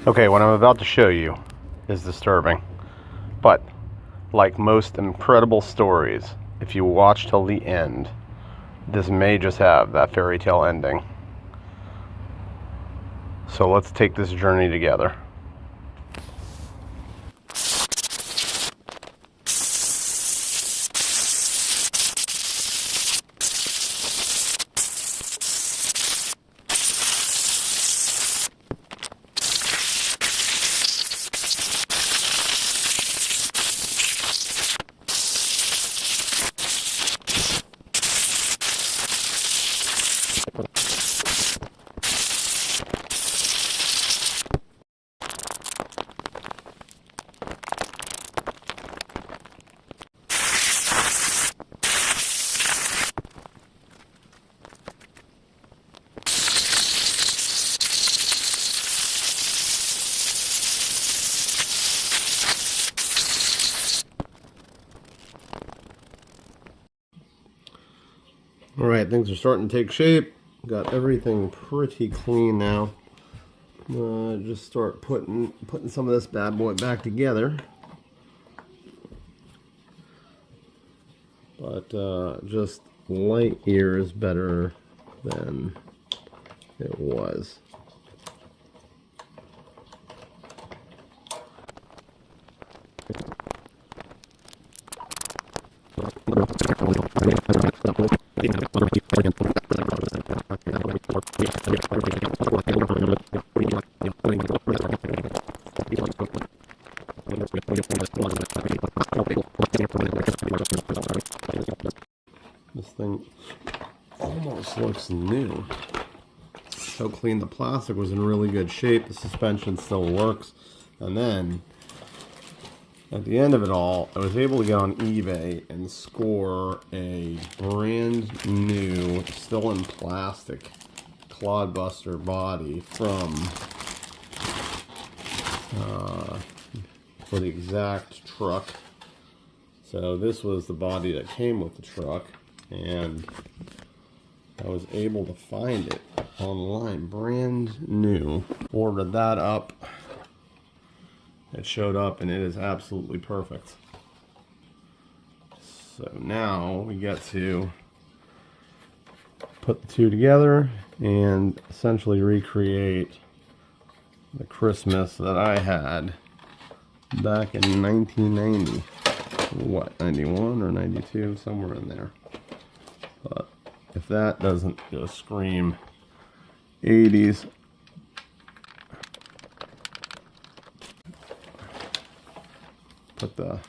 Okay, what I'm about to show you is disturbing, but like most incredible stories, if you watch till the end, this may just have that fairy tale ending. So let's take this journey together. Alright, things are starting to take shape. Got everything pretty clean now. Just start putting some of this bad boy back together. But just light years better than it was. This thing almost looks new. So clean. The plastic was in really good shape. The suspension still works. And then at the end of it all, I was able to get on eBay and score a brand new, still in plastic, Clod Buster body from for the exact truck. So this was the body that came with the truck, and I was able to find it online, brand new. Ordered that up. It showed up, and it is absolutely perfect. So now we get to put the two together and essentially recreate the Christmas that I had back in 1990. What, 91 or 92? Somewhere in there. But if that doesn't just scream 80s. Put the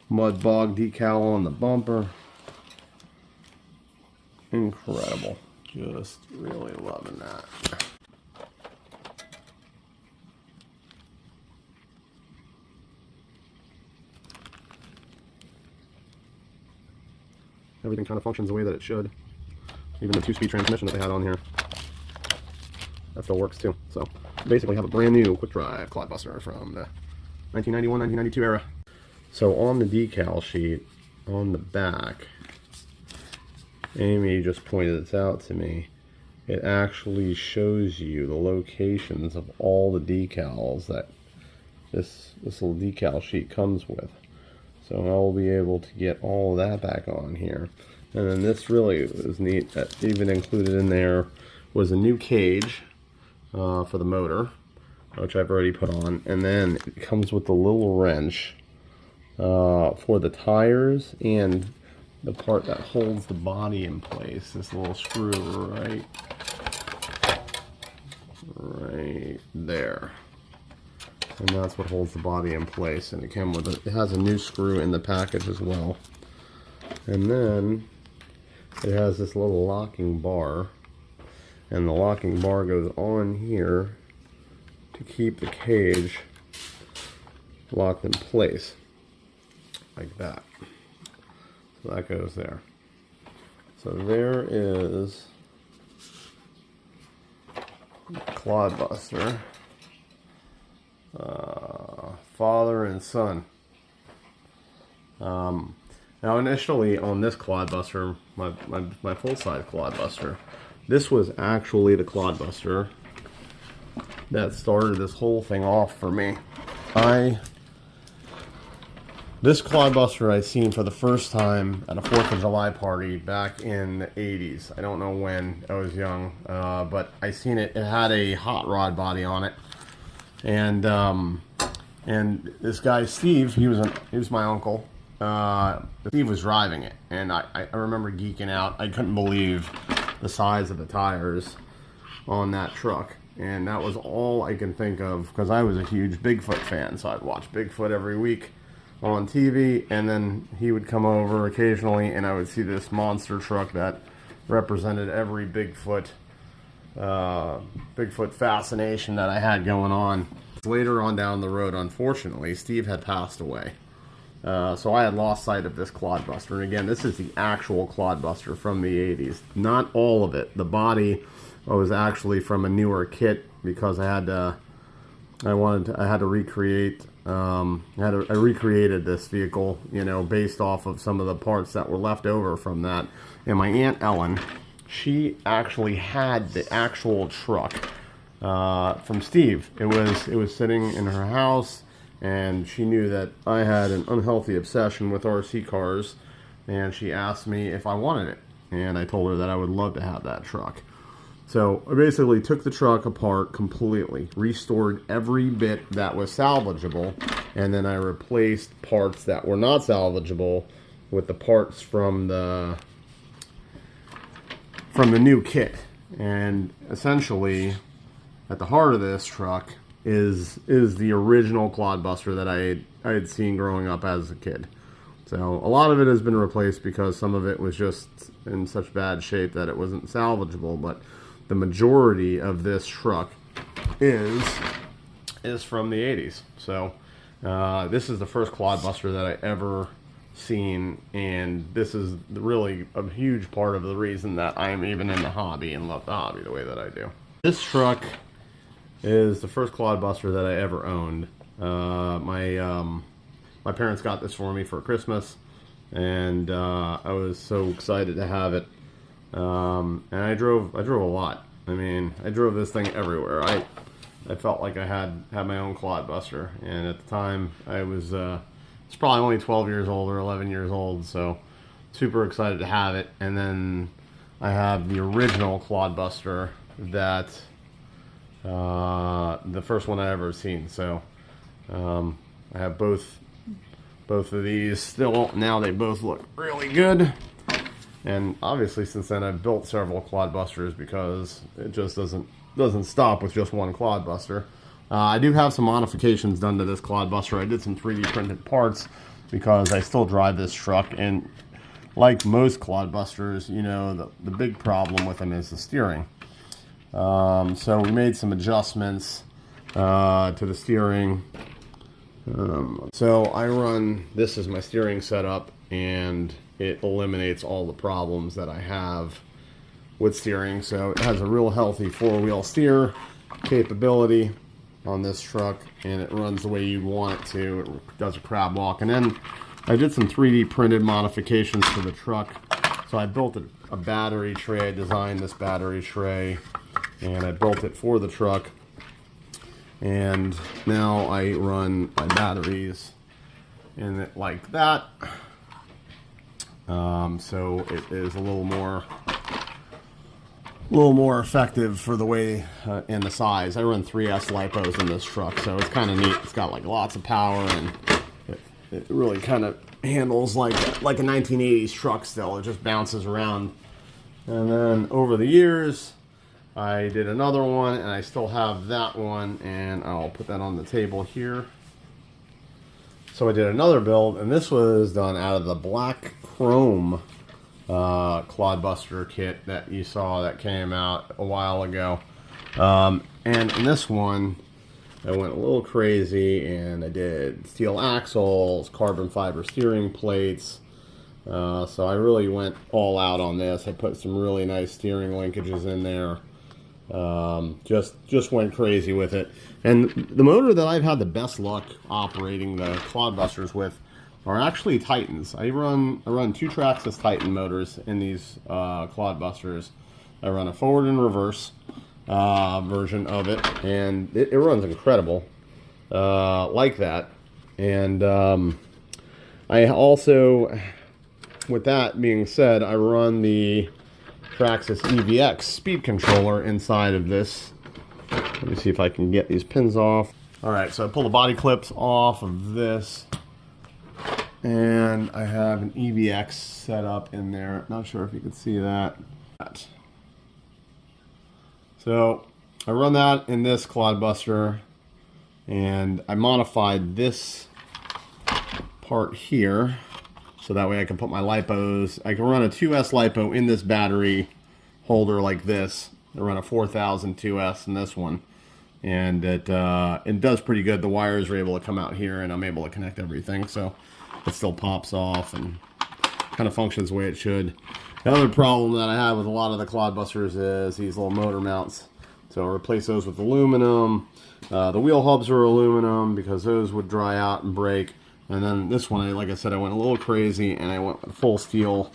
mud bog decal on the bumper. Incredible. Just really loving that. Everything kind of functions the way that it should. Even the 2-speed transmission that they had on here, that still works too. So basically have a brand new quick drive Clod Buster from the 1991, 1992 era. So on the decal sheet, on the back, Amy just pointed this out to me. It actually shows you the locations of all the decals that this little decal sheet comes with. So I'll be able to get all of that back on here. And then this really was neat. That even included in there was a new cage for the motor, which I've already put on. And then it comes with the little wrench for the tires and the part that holds the body in place. This little screw right there. And that's what holds the body in place. And it came with it has a new screw in the package as well. And then it has this little locking bar, and the locking bar goes on here to keep the cage locked in place like that. So that goes there. So there is Clod Buster. Father and son. Now initially on this Clod Buster, my full-size Clod Buster, this was actually the Clod Buster that started this whole thing off for me. This Clodbuster I seen for the first time at a 4th of July party back in the 80s. I don't know when, I was young, but I seen it. It had a hot rod body on it, and this guy Steve, he was my uncle. Steve was driving it, and I remember geeking out. I couldn't believe the size of the tires on that truck, and that was all I can think of, because I was a huge Bigfoot fan, so I'd watch Bigfoot every week on TV, and then he would come over occasionally, and I would see this monster truck that represented every Bigfoot fascination that I had going on. Later on down the road, unfortunately, Steve had passed away. So I had lost sight of this Clodbuster. And again, this is the actual Clodbuster from the 80s. Not all of it. The body was actually from a newer kit, because I had to recreate. I recreated this vehicle, you know, based off of some of the parts that were left over from that. And my Aunt Ellen, she actually had the actual truck from Steve. It was sitting in her house, and she knew that I had an unhealthy obsession with RC cars, and she asked me if I wanted it, and I told her that I would love to have that truck. So I basically took the truck apart completely, restored every bit that was salvageable, and then I replaced parts that were not salvageable with the parts from the new kit. And essentially, at the heart of this truck is the original Clodbuster that I had seen growing up as a kid. So a lot of it has been replaced because some of it was just in such bad shape that it wasn't salvageable, but the majority of this truck is from the 80s. So this is the first Clodbuster that I ever seen, and this is really a huge part of the reason that I'm even in the hobby and love the hobby the way that I do. This truck is the first Clodbuster that I ever owned. My parents got this for me for Christmas, and I was so excited to have it. And I drove a lot. I mean, I drove this thing everywhere. I felt like I had my own Clodbuster, and at the time I was it's probably only 12 years old or 11 years old, so super excited to have it. And then I have the original Clodbuster that the first one I ever seen. So I have both of these still. Now they both look really good. And obviously, since then, I've built several Clodbusters, because it just doesn't stop with just one Clodbuster. I do have some modifications done to this Clodbuster. I did some 3D printed parts because I still drive this truck, and like most Clodbusters, you know, the big problem with them is the steering. So we made some adjustments to the steering. So I run this as my steering setup, and it eliminates all the problems that I have with steering. So it has a real healthy 4-wheel steer capability on this truck, and it runs the way you want it to. It does a crab walk. And then I did some 3D printed modifications to the truck. So I built a battery tray. I designed this battery tray, and I built it for the truck. And now I run my batteries in it like that. So it is a little more effective for the way and the size. I run 3S lipos in this truck, so it's kind of neat. It's got like lots of power, and it really kind of handles like a 1980s truck still. It just bounces around. And then over the years, I did another one, and I still have that one, and I'll put that on the table here. So I did another build, and this was done out of the black chrome Clodbuster kit that you saw that came out a while ago. And in this one, I went a little crazy, and I did steel axles, carbon fiber steering plates. So I really went all out on this. I put some really nice steering linkages in there. Just went crazy with it. And the motor that I've had the best luck operating the Clodbusters with are actually Titans. I run 2 Traxxas Titan motors in these Clodbusters. I run a forward and reverse. version of it, and it runs incredible like that. And I also, with that being said, I run the Traxxas EVX speed controller inside of this. Let me see if I can get these pins off. Alright, so I pull the body clips off of this, and I have an EVX set up in there. Not sure if you can see that. So I run that in this Clod Buster, and I modified this part here so that way I can put my lipos. I can run a 2S lipo in this battery holder like this. I run a 4000 2S in this one, and it does pretty good. The wires are able to come out here, and I'm able to connect everything, so it still pops off and kind of functions the way it should. The other problem that I have with a lot of the Clod Busters is these little motor mounts. So I replace those with aluminum. The wheel hubs are aluminum because those would dry out and break. And then this one, like I said, I went a little crazy and I went with full steel,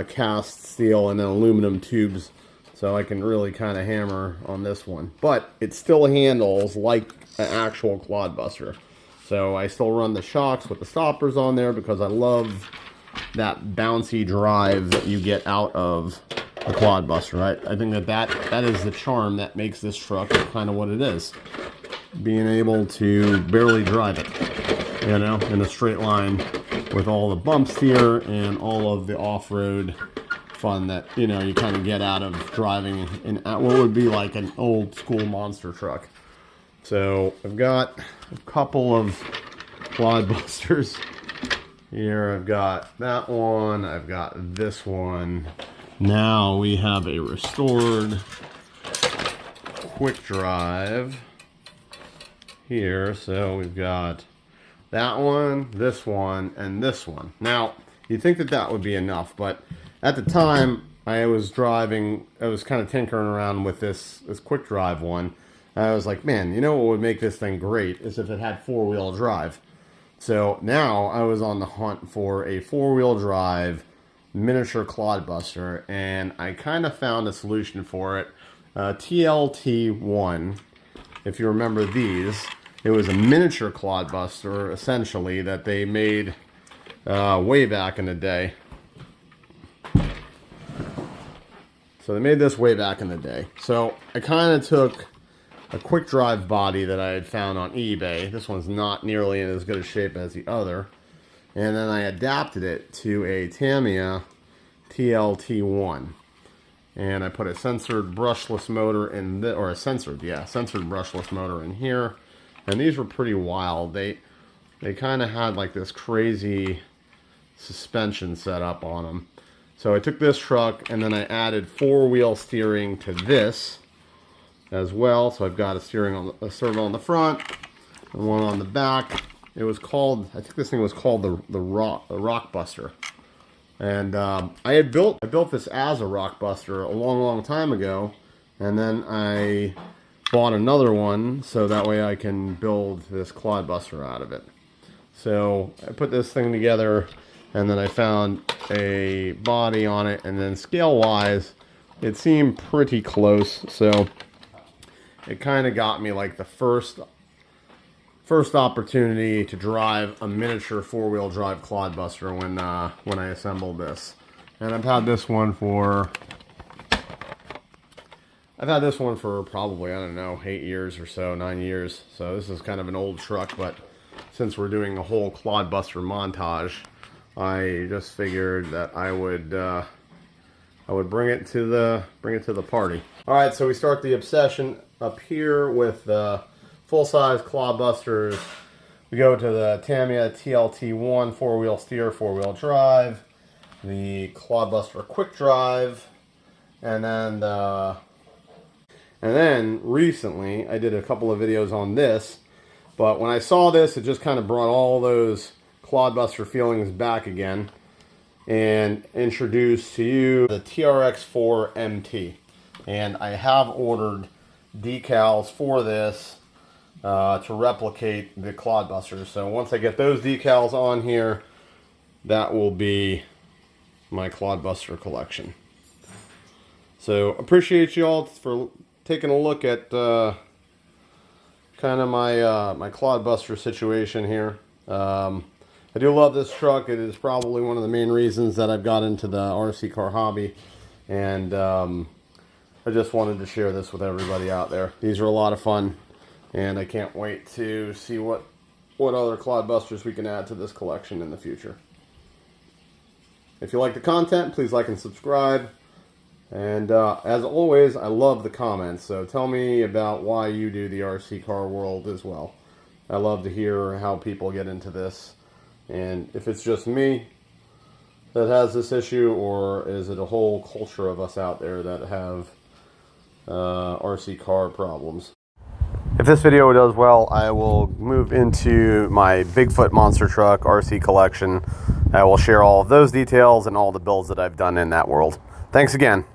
cast steel, and then aluminum tubes. So I can really kind of hammer on this one. But it still handles like an actual Clod Buster. So I still run the shocks with the stoppers on there because I love that bouncy drive that you get out of a Clod Buster. I think that is the charm that makes this truck kind of what it is. Being able to barely drive it, you know, in a straight line with all the bumps here and all of the off-road fun that, you know, you kind of get out of driving in what would be like an old school monster truck. So I've got a couple of Clod Busters here. I've got that one, I've got this one. Now we have a restored quick drive here. So we've got that one, this one, and this one. Now, you'd think that that would be enough, but at the time I was driving, I was kind of tinkering around with this quick drive one. I was like, man, you know what would make this thing great is if it had four-wheel drive. So now I was on the hunt for a four-wheel drive miniature Clod Buster, and I kind of found a solution for it. TLT1, if you remember these, it was a miniature Clod Buster essentially that they made way back in the day. So they made this way back in the day. So I kind of took a quick drive body that I had found on eBay. This one's not nearly in as good a shape as the other. And then I adapted it to a Tamiya TLT1. And I put a censored brushless motor in the, or a censored brushless motor in here. And these were pretty wild. They kind of had like this crazy suspension set up on them. So I took this truck and then I added four-wheel steering to this as well. So I've got a servo on the front and one on the back. It was called, I think this thing was called the Rock Buster. And I built this as a Rock Buster a long time ago, and then I bought another one so that way I can build this Clod Buster out of it. So I put this thing together, and then I found a body on it, and then scale-wise, it seemed pretty close. So it kind of got me like the first opportunity to drive a miniature four-wheel drive Clod Buster when I assembled this. And I've had this one for probably, I don't know, 8 years or so, 9 years. So this is kind of an old truck, but since we're doing a whole Clod Buster montage, I just figured that I would bring it to the party. All right, so we start the obsession up here with full-size Clod Busters. We go to the Tamiya TLT1 four-wheel steer, four-wheel drive, the Clod Buster quick drive, and then recently I did a couple of videos on this. But when I saw this, it just kind of brought all those Clod Buster feelings back again, and introduced to you the TRX4 MT. And I have ordered decals for this to replicate the Clod Busters. So once I get those decals on here, that will be my Clod Buster collection. So appreciate you all for taking a look at kind of my my Clod Buster situation here. I do love this truck. It is probably one of the main reasons that I've got into the RC car hobby, and I just wanted to share this with everybody out there. These are a lot of fun, and I can't wait to see what other Clod Busters we can add to this collection in the future. If you like the content, please like and subscribe. And as always, I love the comments, so tell me about why you do the RC car world as well. I love to hear how people get into this, and if it's just me that has this issue, or is it a whole culture of us out there that have RC car problems. If this video does well, I will move into my Bigfoot monster truck RC collection. I will share all of those details and all the builds that I've done in that world. Thanks again.